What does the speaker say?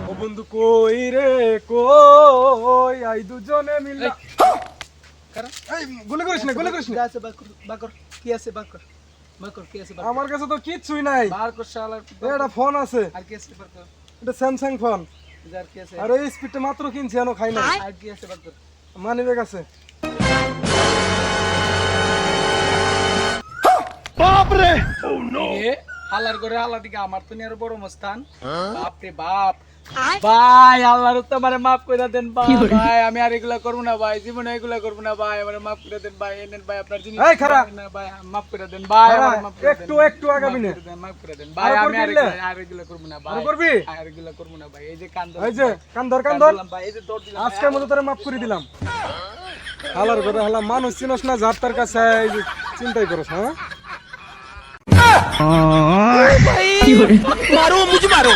ও বন্ধু কই রে কই আই দুজনে মিলে এই গুলি করিস না গুলি করিস না আছে বাকর কি আছে বাকর বাকর কি আছে আমার কাছে তো কিচ্ছুই নাই বার কর শালার এটা ফোন আছে আর কি আছে বাকর এটা স্যামসাং ফোন যার কি আছে আর এই স্পিডটা মাত্র কিনছি এনো খাই না আর কি আছে বাকর মানি ব্যাগ আছে এ হালার করে হালা দিকে আমার তো নিয়ে বড় মস্তান বাপ রে বাপ ভাই আল্লাহর তো আমারে maaf কইরা দেন ভাই ভাই আমি আর এগুলা করব না ভাই জীবনে এগুলা করব না ভাই আমারে maaf কইরা দেন ভাই এনেন ভাই আপনার জিনিস এই খারাপ না ভাই maaf কইরা দেন ভাই আমারে maaf কইরা দেন একটু আগাবি না maaf কইরা দেন ভাই আমি আর এগুলা করব না ভাই আর করবি আর এগুলা করব না ভাই এই যে কান এই যে কান ধর ভাই এই যে দৌড় দিলাম আজকের মতো তোরে মাফ করে দিলাম হালার করে হালা মানুষ চিনস না যার তার কাছে এই যে চিন্তাই করছ হ্যাঁ मारो मुझे मारो